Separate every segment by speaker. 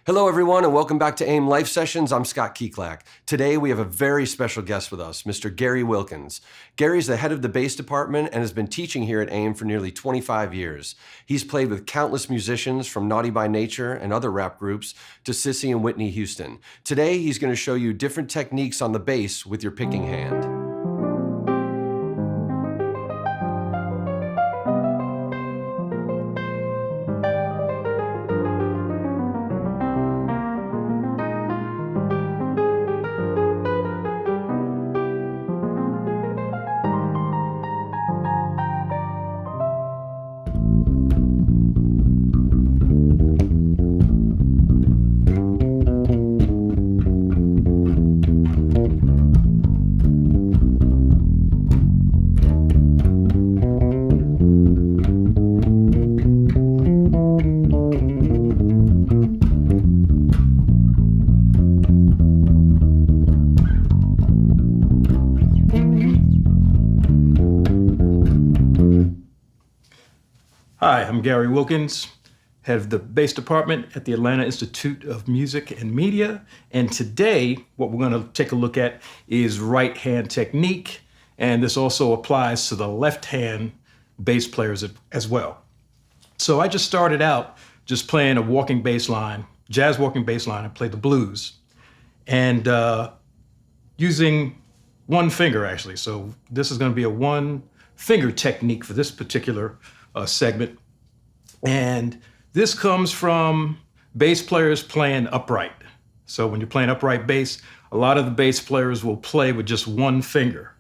Speaker 1: Hello everyone and welcome back to AIMMM Life Sessions. I'm Scott Keeklack. Today we have a very special guest with us, Mr. Gary Wilkins. Gary's the head of the bass department and has been teaching here at AIMMM for nearly 25 years. He's played with countless musicians from Naughty by Nature and other rap groups to Sissy and Whitney Houston. Today he's going to show you different techniques on the bass with your picking hand.
Speaker 2: Hi, I'm Gary Wilkins, head of the bass department at the Atlanta Institute of Music and Media. And today, what we're going to take a look at is right hand technique. And this also applies to the left hand bass players as well. So I just started out just playing a walking bass line, jazz walking bass line. I played the blues and using one finger actually. So this is going to be a one finger technique for this particular segment. And this comes from bass players playing upright. So when you're playing upright bass, a lot of the bass players will play with just one finger,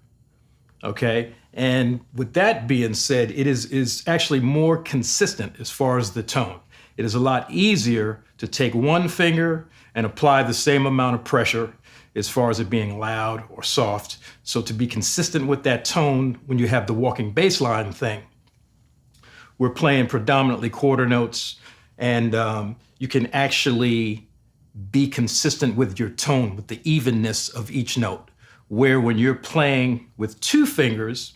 Speaker 2: okay? And with that being said, it is actually more consistent as far as the tone. It is a lot easier to take one finger and apply the same amount of pressure as far as it being loud or soft. So to be consistent with that tone when you have the walking bass line thing, we're playing predominantly quarter notes, and you can actually be consistent with your tone, with the evenness of each note. Where when you're playing with two fingers,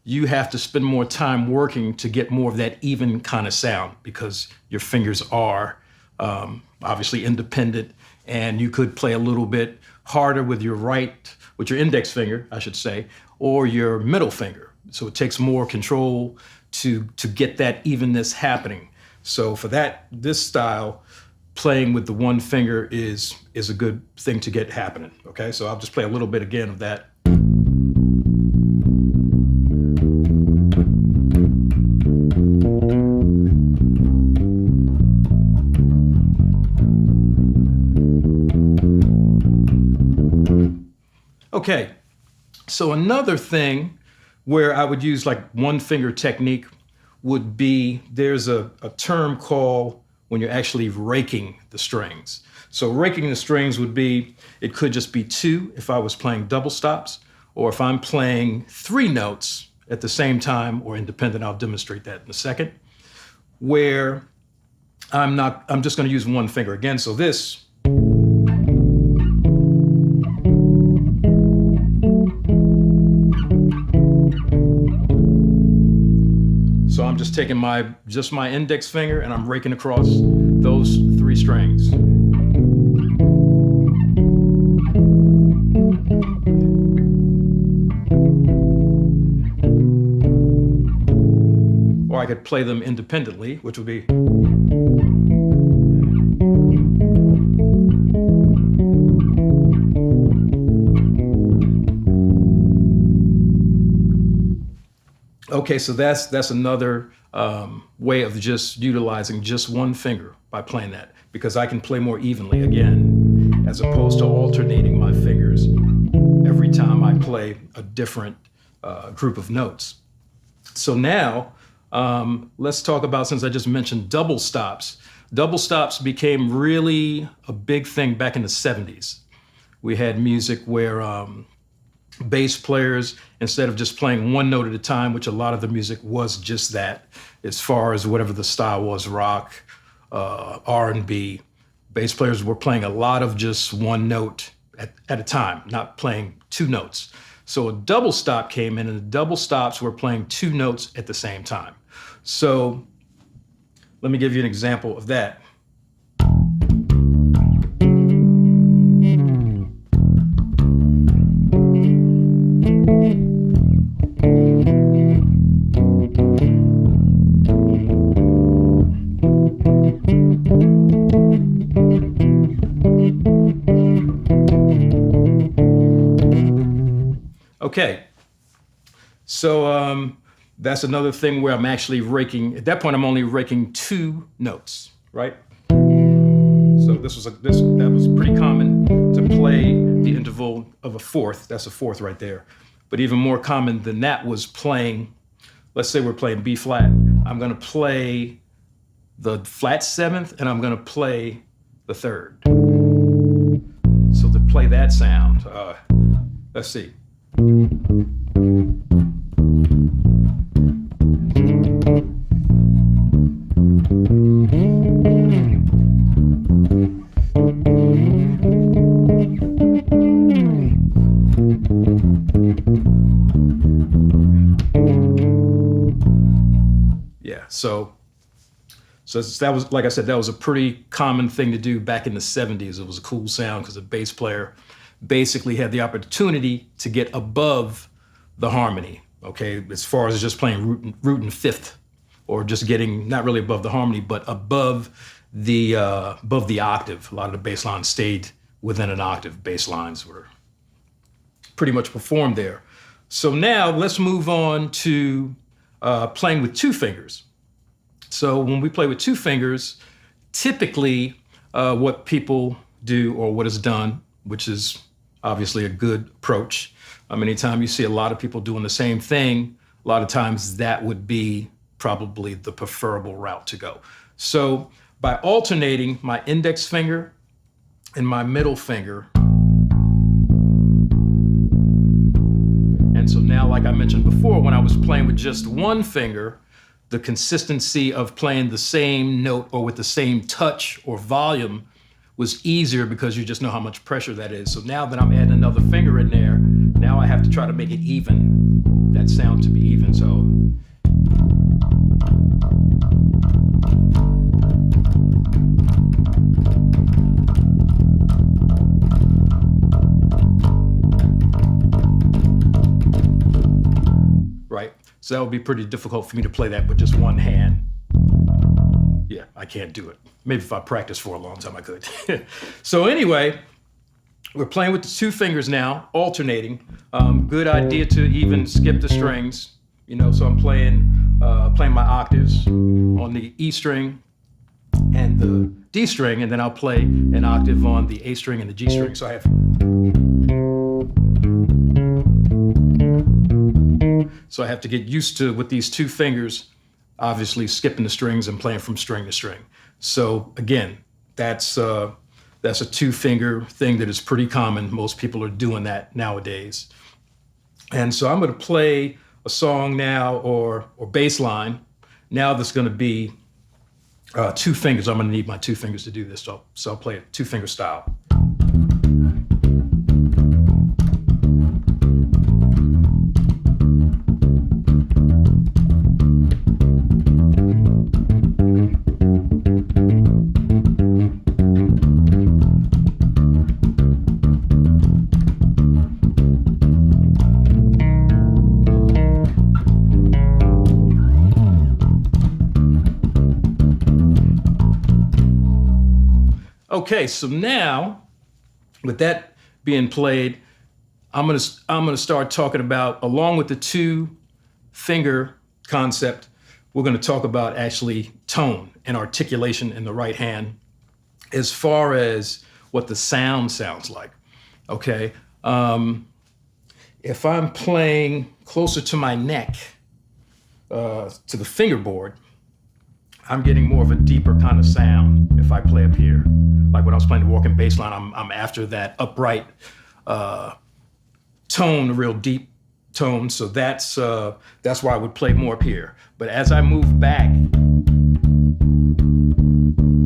Speaker 2: you have to spend more time working to get more of that even kind of sound because your fingers are obviously independent, and you could play a little bit harder with your index finger, I should say, or your middle finger. So it takes more control to get that evenness happening. So for that, this style, playing with the one finger is a good thing to get happening, okay? So I'll just play a little bit again of that. Okay, so another thing where I would use like one finger technique would be, there's a term called when you're actually raking the strings. So raking the strings would be, it could just be two if I was playing double stops, or if I'm playing three notes at the same time or independent, I'll demonstrate that in a second, where I'm just gonna use one finger again. So this, so I'm just taking my index finger and I'm raking across those three strings. Or I could play them independently, which would be. Okay, so that's another way of just utilizing just one finger by playing that, because I can play more evenly again, as opposed to alternating my fingers every time I play a different group of notes. So now, let's talk about, since I just mentioned double stops. Double stops became really a big thing back in the 70s. We had music where bass players, instead of just playing one note at a time, which a lot of the music was just that, as far as whatever the style was, rock, R&B, bass players were playing a lot of just one note at a time, not playing two notes. So a double stop came in, and the double stops were playing two notes at the same time. So let me give you an example of that. Okay, so that's another thing where I'm actually raking. At that point, I'm only raking 2 notes, right? So that was pretty common to play the interval of a fourth. That's a fourth right there. But even more common than that was playing. Let's say we're playing B flat. I'm going to play the flat 7th, and I'm going to play the 3rd. So to play that sound, let's see. Yeah, so that was, like I said, that was a pretty common thing to do back in the 70s. It was a cool sound because the bass player basically had the opportunity to get above the harmony, okay, as far as just playing root and fifth, or just getting not really above the harmony, but above the octave. A lot of the bass lines stayed within an octave. Bass lines were pretty much performed there. So now let's move on to playing with 2 fingers. So when we play with 2 fingers, typically what people do, or what is done, which is obviously a good approach. Anytime you see a lot of people doing the same thing, a lot of times that would be probably the preferable route to go. So by alternating my index finger and my middle finger, and so now, like I mentioned before, when I was playing with just 1 finger, the consistency of playing the same note or with the same touch or volume was easier because you just know how much pressure that is. So now that I'm adding another finger in there, now I have to try to make it even, that sound to be even. So right. So that would be pretty difficult for me to play that with just 1 hand. Yeah, I can't do it. Maybe if I practiced for a long time, I could. So anyway, we're playing with the 2 fingers now, alternating. Good idea to even skip the strings. So I'm playing my octaves on the E string and the D string, and then I'll play an octave on the A string and the G string. So I have to get used to, with these 2 fingers, obviously skipping the strings and playing from string to string. So again, that's a 2-finger thing that is pretty common. Most people are doing that nowadays. And so I'm going to play a song now, or bass line. Now that's going to be 2 fingers. I'm going to need my 2 fingers to do this. So I'll play it 2-finger style. Okay, so now, with that being played, I'm gonna start talking about, along with the 2-finger concept, we're gonna talk about actually tone and articulation in the right hand, as far as what the sound sounds like. Okay, if I'm playing closer to my neck, to the fingerboard, I'm getting more of a deeper kind of sound if I play up here. Like when I was playing the walking bass line, I'm after that upright tone, a real deep tone. So that's why I would play more up here. But as I move back,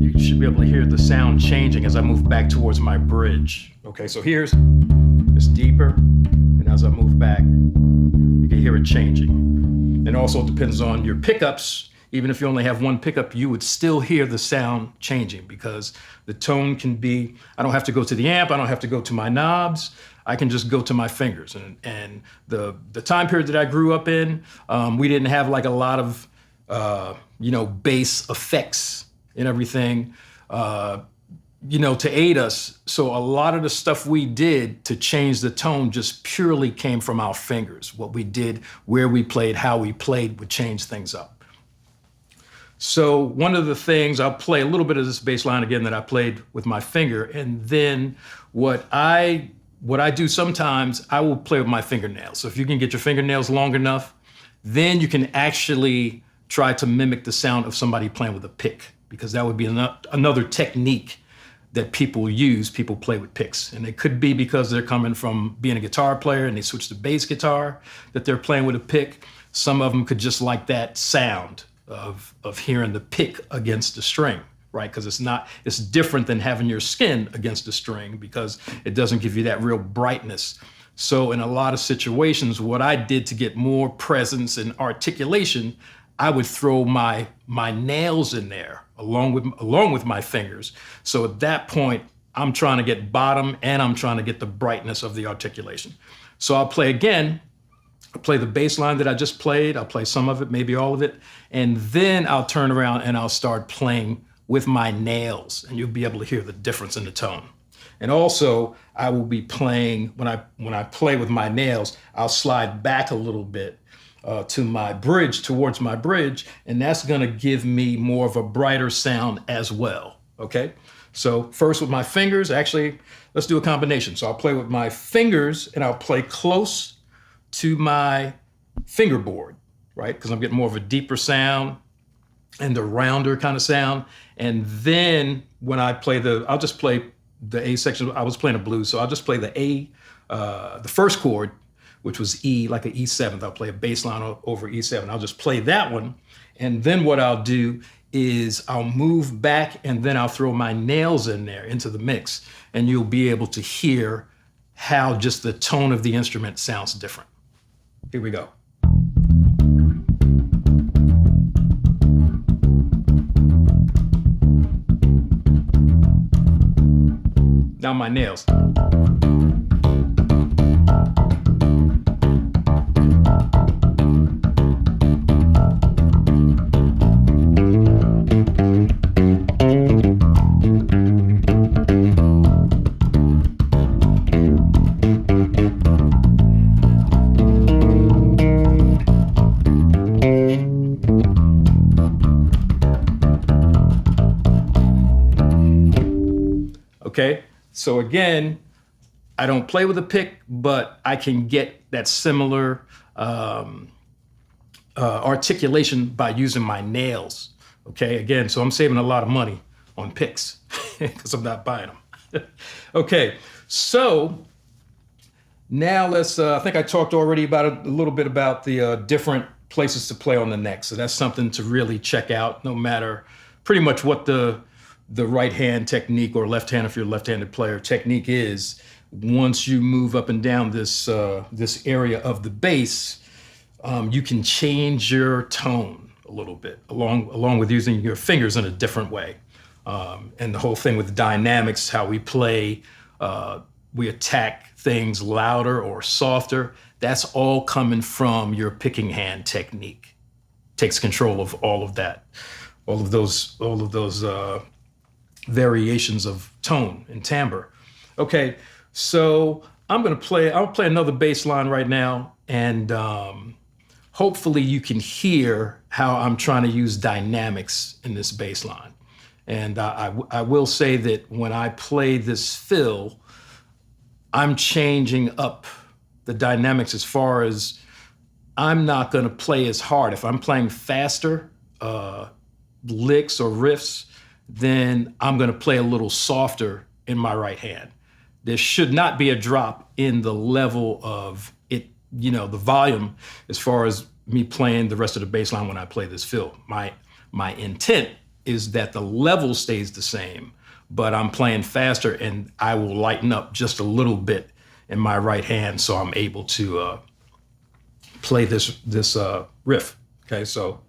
Speaker 2: you should be able to hear the sound changing as I move back towards my bridge. Okay, so it's deeper, and as I move back, you can hear it changing. It also depends on your pickups. Even if you only have 1 pickup, you would still hear the sound changing, because the tone can be, I don't have to go to the amp, I don't have to go to my knobs, I can just go to my fingers. And the time period that I grew up in, we didn't have like a lot of, bass effects and everything. to aid us. So a lot of the stuff we did to change the tone just purely came from our fingers. What we did, where we played, how we played would change things up. So one of the things, I'll play a little bit of this bass line again that I played with my finger, and then what I do sometimes, I will play with my fingernails. So if you can get your fingernails long enough, then you can actually try to mimic the sound of somebody playing with a pick, because that would be another technique that people use. People play with picks, and it could be because they're coming from being a guitar player and they switch to bass guitar that they're playing with a pick. Some of them could just like that sound of hearing the pick against the string, right? Because it's different than having your skin against the string, because it doesn't give you that real brightness. So in a lot of situations, what I did to get more presence and articulation, I would throw my nails in there along with my fingers. So at that point, I'm trying to get bottom and I'm trying to get the brightness of the articulation. So I'll play again. I'll play the bass line that I just played. I'll play some of it, maybe all of it. And then I'll turn around and I'll start playing with my nails, and you'll be able to hear the difference in the tone. And also, I will be playing, when I play with my nails, I'll slide back a little bit to my bridge, towards my bridge, and that's gonna give me more of a brighter sound as well, okay? So first with my fingers, actually, let's do a combination. So I'll play with my fingers and I'll play close to my fingerboard, right? Because I'm getting more of a deeper sound and a rounder kind of sound. And then when I play I'll just play the A section. I was playing a blues, so I'll just play the A, the first chord, which was E, like an E7. I'll play a bass line over E7. I'll just play that one. And then what I'll do is I'll move back and then I'll throw my nails in there into the mix. And you'll be able to hear how just the tone of the instrument sounds different. Here we go. Now my nails. Okay, so again, I don't play with a pick, but I can get that similar articulation by using my nails. Okay, again, so I'm saving a lot of money on picks because I'm not buying them. Okay, so now let's, I think I talked already about a little bit about the different places to play on the neck. So that's something to really check out, no matter pretty much what the right hand technique, or left hand if you're a left-handed player, technique is. Once you move up and down this area of the bass, you can change your tone a little bit along with using your fingers in a different way. And the whole thing with dynamics, how we play, we attack things louder or softer, that's all coming from your picking hand technique. Takes control of all of that, all of those variations of tone and timbre. Okay, so I'll play another bass line right now, and hopefully you can hear how I'm trying to use dynamics in this bass line. And I will say that when I play this fill, I'm changing up the dynamics as far as I'm not gonna play as hard. If I'm playing faster licks or riffs, then I'm gonna play a little softer in my right hand. There should not be a drop in the level of it, the volume, as far as me playing the rest of the bass line when I play this fill. My intent is that the level stays the same, but I'm playing faster and I will lighten up just a little bit in my right hand so I'm able to play this riff. Okay, so.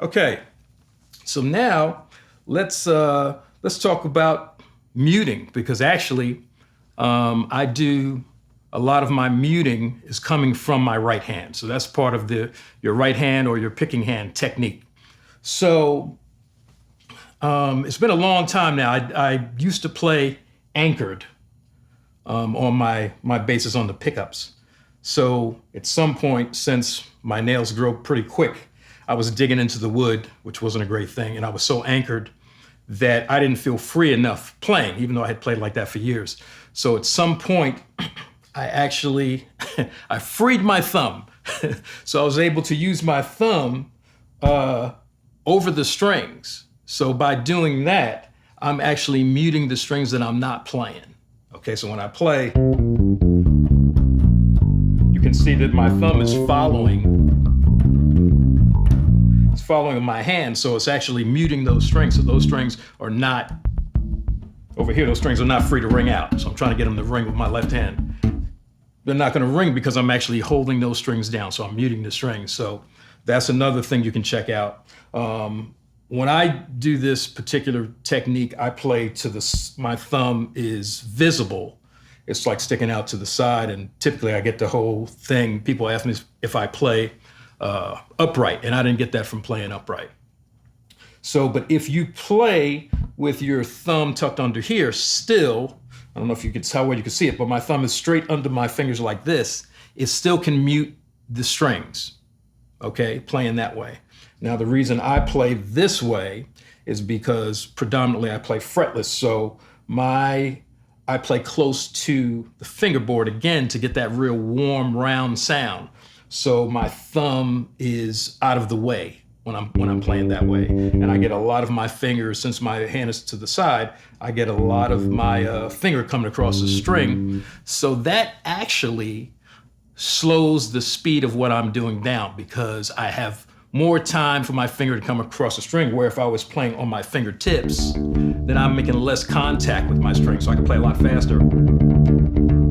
Speaker 2: Okay, so now let's talk about muting, because actually I do a lot of my muting is coming from my right hand. So that's part of your right hand or your picking hand technique. So it's been a long time now. I used to play anchored on my basses on the pickups. So at some point, since my nails grow pretty quick, I was digging into the wood, which wasn't a great thing. And I was so anchored that I didn't feel free enough playing, even though I had played like that for years. So at some point, I actually, I freed my thumb. So I was able to use my thumb over the strings. So by doing that, I'm actually muting the strings that I'm not playing. Okay, so when I play, you can see that my thumb is following my hand, so it's actually muting those strings. So those strings are not, over here, those strings are not free to ring out. So I'm trying to get them to ring with my left hand. They're not gonna ring because I'm actually holding those strings down, so I'm muting the strings. So that's another thing you can check out. When I do this particular technique, I play to my thumb is visible. It's like sticking out to the side, and typically I get the whole thing. People ask me if I play upright, and I didn't get that from playing upright. So, but if you play with your thumb tucked under here, still, I don't know if you could tell where you can see it, but my thumb is straight under my fingers like this, it still can mute the strings, okay, playing that way. Now, the reason I play this way is because predominantly I play fretless, so I play close to the fingerboard again to get that real warm, round sound. So my thumb is out of the way when I'm playing that way. And I get a lot of my fingers, since my hand is to the side, I get a lot of my finger coming across the string. So that actually slows the speed of what I'm doing down, because I have more time for my finger to come across the string, where if I was playing on my fingertips, then I'm making less contact with my string, so I can play a lot faster.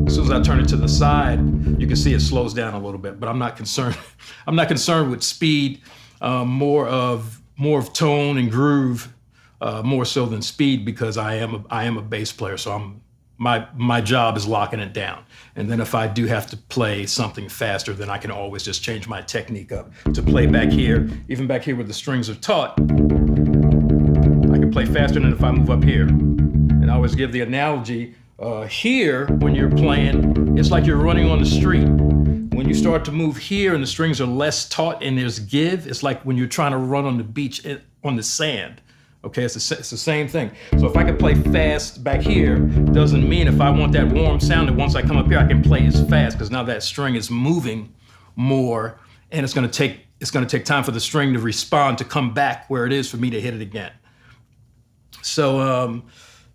Speaker 2: As soon as I turn it to the side, you can see it slows down a little bit, but I'm not concerned. I'm not concerned with speed, more of tone and groove, more so than speed, because I am a bass player, so my job is locking it down. And then if I do have to play something faster, then I can always just change my technique up to play back here, even back here where the strings are taut. I can play faster than if I move up here. And I always give the analogy, here, when you're playing, it's like you're running on the street. When you start to move here and the strings are less taut and there's give, it's like when you're trying to run on the beach on the sand. Okay, it's the same thing. So if I can play fast back here, doesn't mean if I want that warm sound that once I come up here, I can play as fast, because now that string is moving more, and it's gonna take time for the string to respond, to come back where it is for me to hit it again. So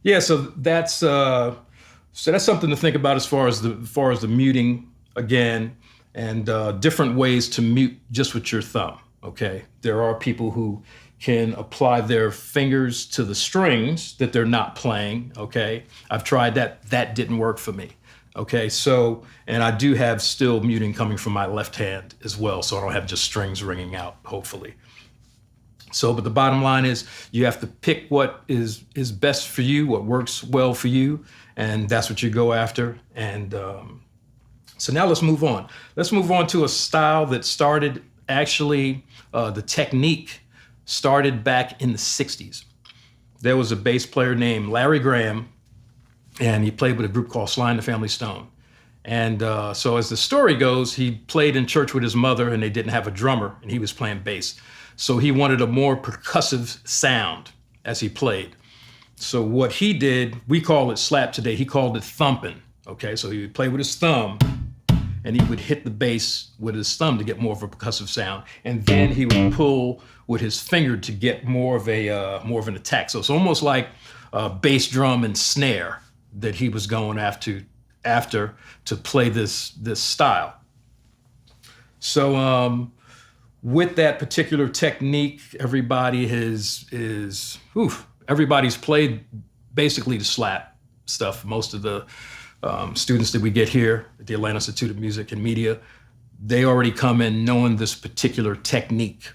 Speaker 2: yeah, so that's something to think about as far as the muting again, and different ways to mute just with your thumb. Okay, there are people who can apply their fingers to the strings that they're not playing, okay? I've tried that, that didn't work for me, okay? So, and I do have still muting coming from my left hand as well, so I don't have just strings ringing out, hopefully. So, but the bottom line is you have to pick what is best for you, what works well for you, and that's what you go after. And so now let's move on. Let's move on to a style that started, actually, the technique started back in the 60s. There was a bass player named Larry Graham, and he played with a group called Sly and the Family Stone. And so as the story goes, he played in church with his mother, and they didn't have a drummer, and he was playing bass. So he wanted a more percussive sound as he played. So what he did, we call it slap today, he called it thumping. Okay, so he would play with his thumb, and he would hit the bass with his thumb to get more of a percussive sound. And then he would pull with his finger to get more of an attack. So it's almost like bass drum and snare that he was going after to play this style. So with that particular technique, everybody's played basically the slap stuff. Most of the students that we get here at the Atlanta Institute of Music and Media, they already come in knowing this particular technique.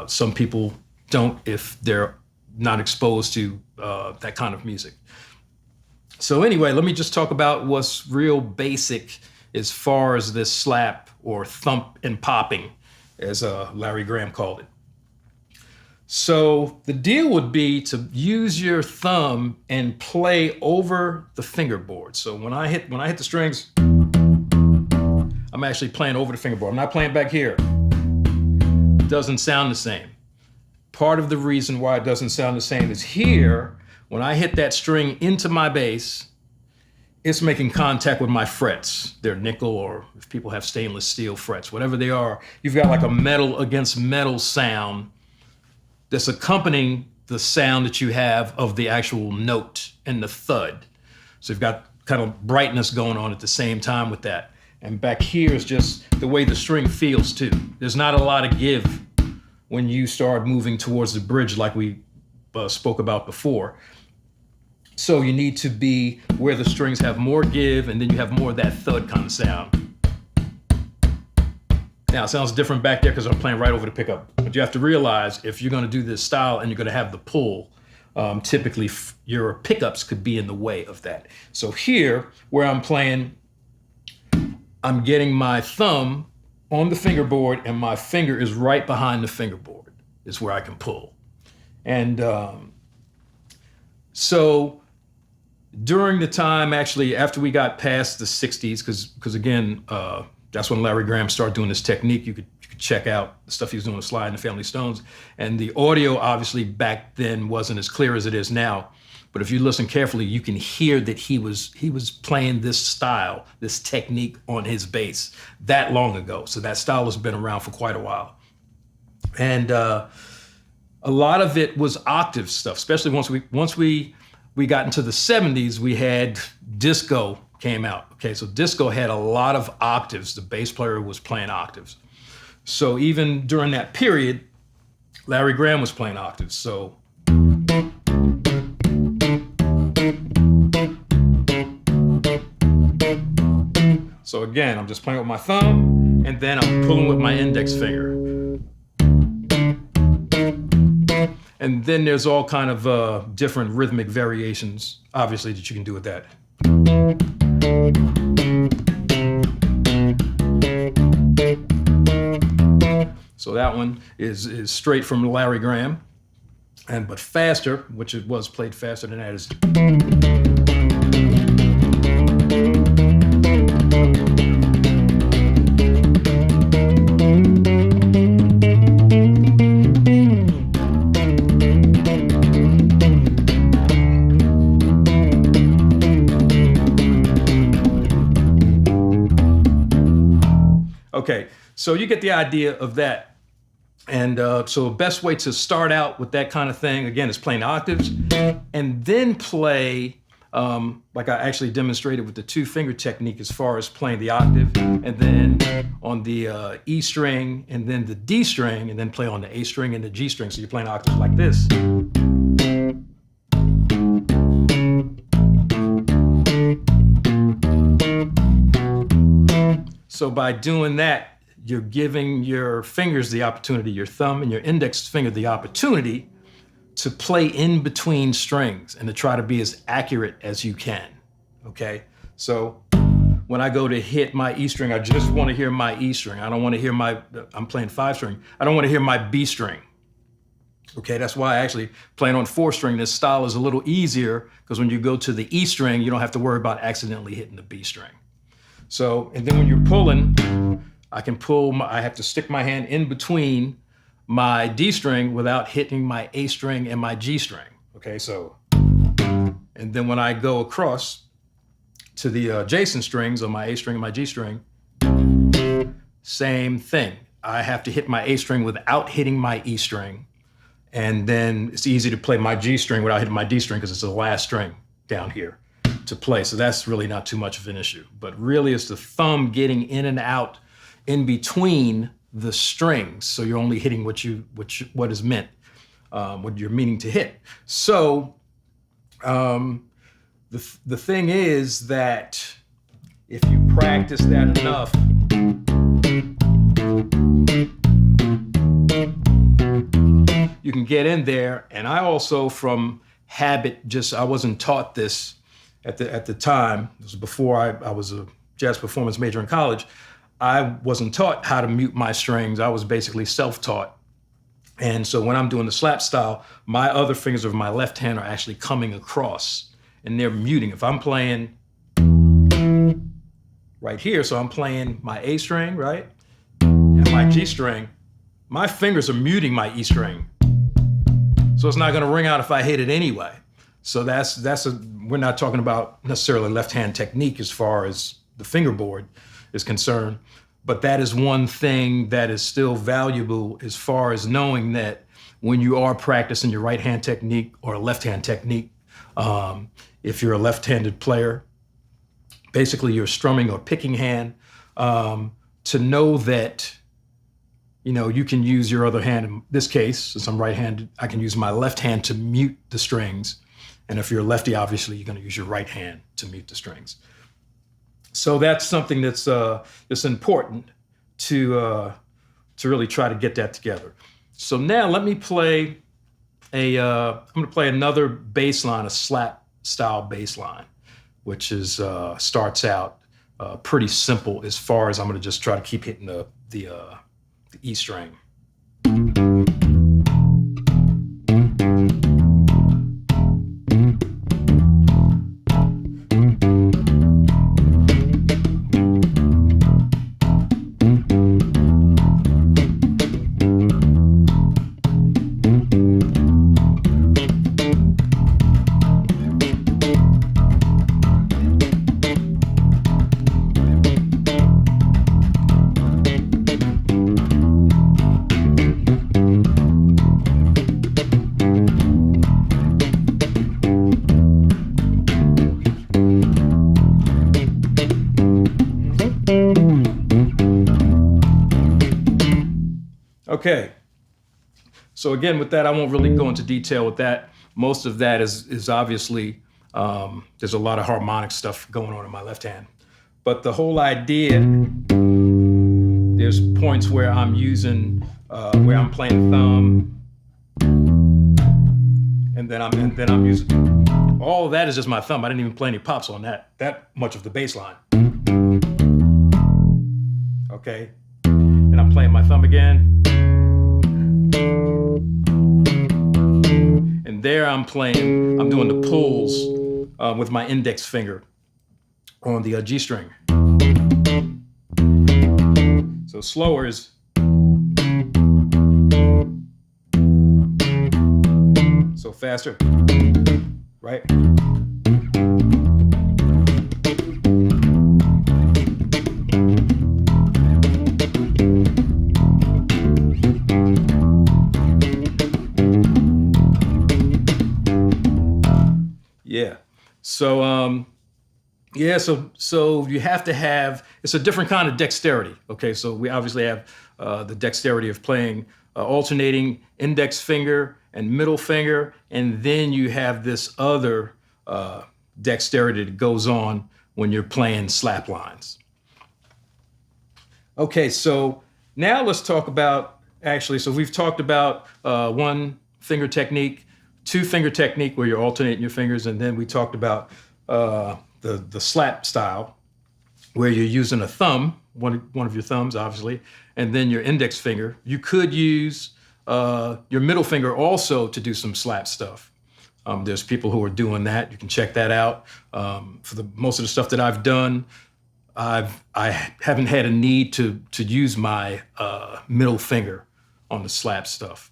Speaker 2: Some people don't if they're not exposed to that kind of music. So anyway, let me just talk about what's real basic as far as this slap or thump and popping, as Larry Graham called it. So the deal would be to use your thumb and play over the fingerboard. So when I hit the strings, I'm actually playing over the fingerboard. I'm not playing back here. It doesn't sound the same. Part of the reason why it doesn't sound the same is here, when I hit that string into my bass, it's making contact with my frets. They're nickel, or if people have stainless steel frets, whatever they are, you've got like a metal against metal sound that's accompanying the sound that you have of the actual note and the thud. So you've got kind of brightness going on at the same time with that. And back here is just the way the string feels too. There's not a lot of give when you start moving towards the bridge like we spoke about before. So you need to be where the strings have more give, and then you have more of that thud kind of sound. Now, it sounds different back there because I'm playing right over the pickup. But you have to realize if you're going to do this style and you're going to have the pull, typically your pickups could be in the way of that. So here, where I'm playing, I'm getting my thumb on the fingerboard and my finger is right behind the fingerboard. Is where I can pull. And so during the time, actually, after we got past the 60s, because again, that's when Larry Graham started doing this technique. You could check out the stuff he was doing with Sly and the Family Stones. And the audio, obviously, back then wasn't as clear as it is now. But if you listen carefully, you can hear that he was playing this style, this technique on his bass that long ago. So that style has been around for quite a while. And a lot of it was octave stuff, especially once we got into the 70s, we had disco came out. Okay, so disco had a lot of octaves. The bass player was playing octaves. So even during that period, Larry Graham was playing octaves. So again, I'm just playing with my thumb, and then I'm pulling with my index finger. And then there's all kind of different rhythmic variations, obviously, that you can do with that. So that one is straight from Larry Graham, but faster, which it was played faster than that is. Okay, so you get the idea of that. And so the best way to start out with that kind of thing, again, is playing octaves and then play, like I actually demonstrated with the two-finger technique as far as playing the octave and then on the E string and then the D string and then play on the A string and the G string. So you're playing octaves like this. So by doing that, you're giving your fingers the opportunity, your thumb and your index finger the opportunity to play in between strings and to try to be as accurate as you can, okay? So when I go to hit my E string, I just want to hear my E string. I don't want to hear I'm playing 5-string. I don't want to hear my B string, okay? That's why I actually playing on 4-string, this style is a little easier because when you go to the E string, you don't have to worry about accidentally hitting the B string. So, and then when you're pulling, I have to stick my hand in between my D string without hitting my A string and my G string. Okay, so, and then when I go across to the adjacent strings on my A string and my G string, same thing. I have to hit my A string without hitting my E string. And then it's easy to play my G string without hitting my D string because it's the last string down here to play. So that's really not too much of an issue. But really it's the thumb getting in and out in between the strings. So you're only hitting what is meant, what you're meaning to hit. So the thing is that if you practice that enough, you can get in there. And I also, from habit, I wasn't taught this at the time. It was before I was a jazz performance major in college. I wasn't taught how to mute my strings. I was basically self-taught. And so when I'm doing the slap style, my other fingers of my left hand are actually coming across and they're muting. If I'm playing right here, so I'm playing my A string, right? And my G string, my fingers are muting my E string. So it's not gonna ring out if I hit it anyway. So we're not talking about necessarily left-hand technique as far as the fingerboard is concerned, but that is one thing that is still valuable as far as knowing that when you are practicing your right-hand technique or a left-hand technique, if you're a left-handed player, basically your strumming or picking hand, to know that, you know, you can use your other hand. In this case, since I'm right-handed, I can use my left hand to mute the strings. And if you're a lefty, obviously, you're going to use your right hand to mute the strings. So that's something that's important to really try to get that together. So now let me play I'm going to play another bass line, a slap style bass line, which starts out pretty simple as far as I'm going to just try to keep hitting the E string. Okay, so again, with that, I won't really go into detail with that. Most of that is obviously, there's a lot of harmonic stuff going on in my left hand. But the whole idea, there's points where I'm using, where I'm playing thumb, and then I'm using, all of that is just my thumb. I didn't even play any pops on that much of the bass line. Okay, and I'm playing my thumb again. And there I'm doing the pulls with my index finger on the G string. So slower is, so faster, right? Yeah. So you have to have, it's a different kind of dexterity. Okay, so we obviously have the dexterity of playing alternating index finger and middle finger, and then you have this other dexterity that goes on when you're playing slap lines. Okay, so now let's talk about, so we've talked about one finger technique, two finger technique where you're alternating your fingers, and then we talked about the slap style where you're using a thumb, one of your thumbs obviously, and then your index finger. You could use your middle finger also to do some slap stuff. There's people who are doing that. You can check that out. For most of the stuff that I've done, I haven't had a need to use my middle finger on the slap stuff.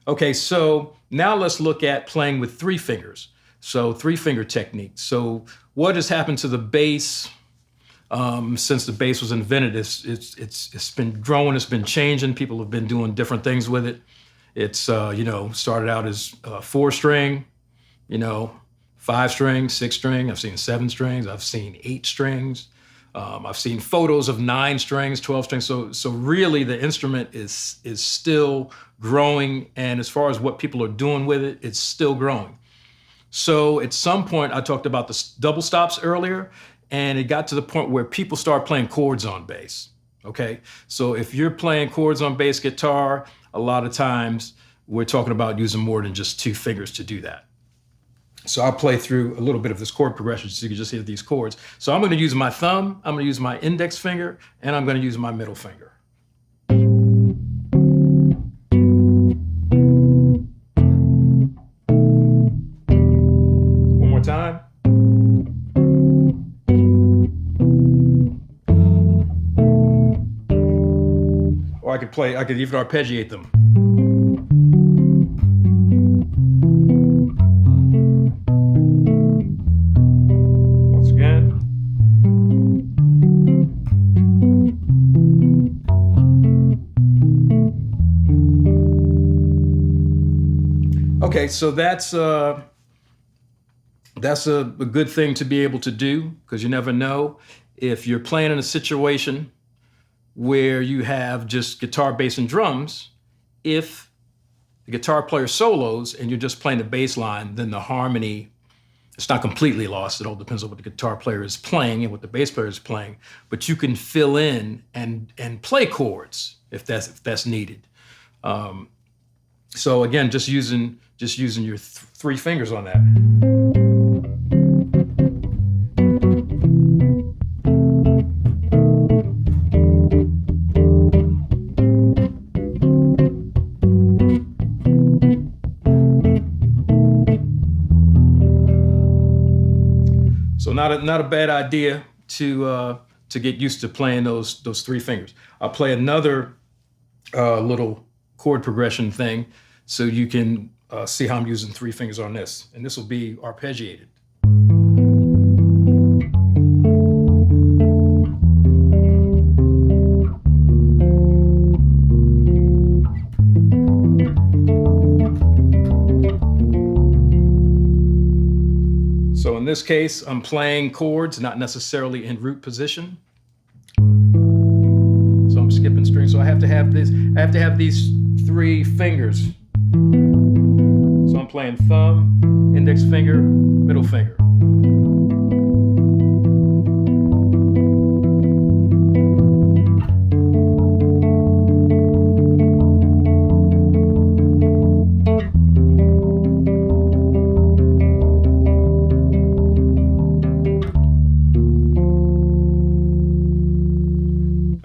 Speaker 2: Okay, so now let's look at playing with three fingers. So three finger technique. So what has happened to the bass since the bass was invented? It's been growing, it's been changing. People have been doing different things with it. It's started out as 4-string, 5-string, 6-string. I've seen 7 strings. I've seen 8 strings. I've seen photos of 9 strings, 12 strings. So really the instrument is still growing. And as far as what people are doing with it, it's still growing. So at some point, I talked about the double stops earlier, and it got to the point where people start playing chords on bass, okay? So if you're playing chords on bass guitar, a lot of times we're talking about using more than just 2 fingers to do that. So I'll play through a little bit of this chord progression so you can just hear these chords. So I'm gonna use my thumb, I'm gonna use my index finger, and I'm gonna use my middle finger. One more time. Or I could even arpeggiate them. Once again. Okay, so that's a good thing to be able to do, because you never know if you're playing in a situation where you have just guitar, bass, and drums. If the guitar player solos and you're just playing the bass line, then the harmony, it's not completely lost. It all depends on what the guitar player is playing and what the bass player is playing. But you can fill in and play chords if that's needed. So again, just using your 3 fingers on that. So not a bad idea to get used to playing those 3 fingers. I'll play another little chord progression thing so you can see how I'm using 3 fingers on this. And this will be arpeggiated. So in this case, I'm playing chords, not necessarily in root position. So I'm skipping strings. So I have to have these 3 fingers. So I'm playing thumb, index finger, middle finger.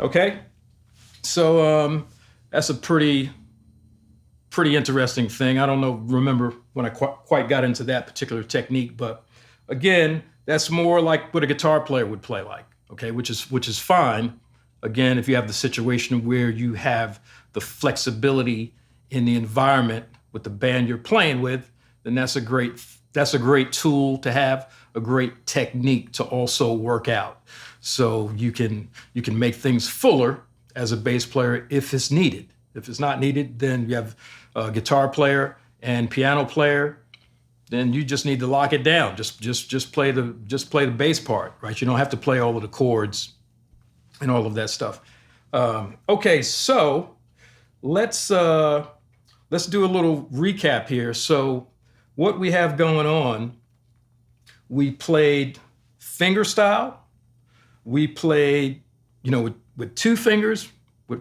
Speaker 2: Okay, so that's a pretty interesting thing. I don't remember when I quite got into that particular technique, but again, that's more like what a guitar player would play like, okay, which is fine. Again, if you have the situation where you have the flexibility in the environment with the band you're playing with, then that's a great tool to have, a great technique to also work out. So you can make things fuller as a bass player if it's needed. If it's not needed, then you have a guitar player and piano player. Then you just need to lock it down. Just play the bass part, right? You don't have to play all of the chords and all of that stuff. Okay, so let's do a little recap here. So what we have going on, we played fingerstyle. We played, with 2 fingers,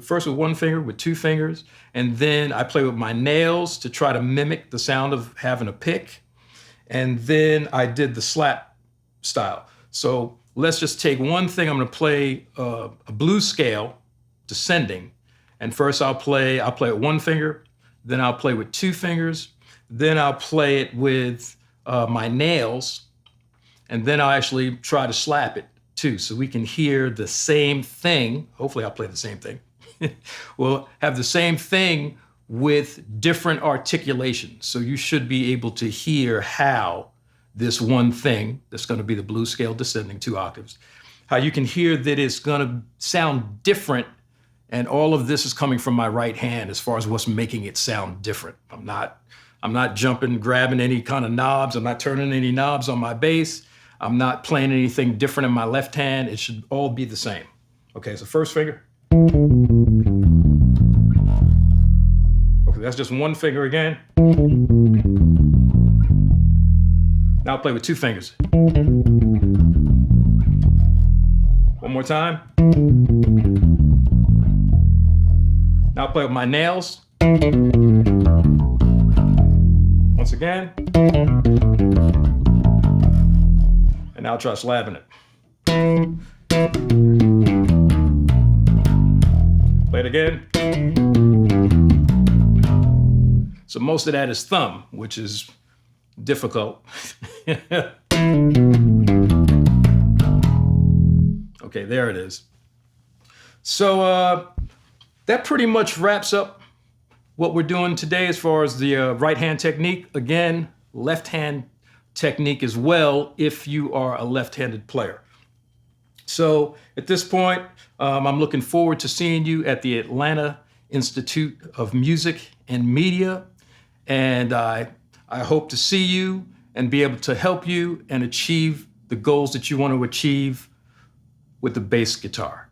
Speaker 2: first with 1 finger, with 2 fingers, and then I play with my nails to try to mimic the sound of having a pick, and then I did the slap style. So let's just take one thing. I'm gonna play a blues scale, descending, and first I'll play with 1 finger, then I'll play with 2 fingers, then I'll play it with my nails, and then I'll actually try to slap it too, so we can hear the same thing. Hopefully I'll play the same thing. We'll have the same thing with different articulations. So you should be able to hear how this one thing, that's gonna be the blues scale descending 2 octaves, how you can hear that it's gonna sound different, and all of this is coming from my right hand as far as what's making it sound different. I'm not jumping, grabbing any kind of knobs. I'm not turning any knobs on my bass. I'm not playing anything different in my left hand. It should all be the same. Okay, so first finger. Okay, that's just one finger again. Now I'll play with two fingers. One more time. Now I'll play with my nails. Once again. And now I'll try slapping it. Play it again. So most of that is thumb, which is difficult. Okay, there it is. So that pretty much wraps up what we're doing today as far as the right hand technique. Again, left hand technique as well if you are a left-handed player. So at this point, I'm looking forward to seeing you at the Atlanta Institute of Music and Media. And I hope to see you and be able to help you and achieve the goals that you want to achieve with the bass guitar.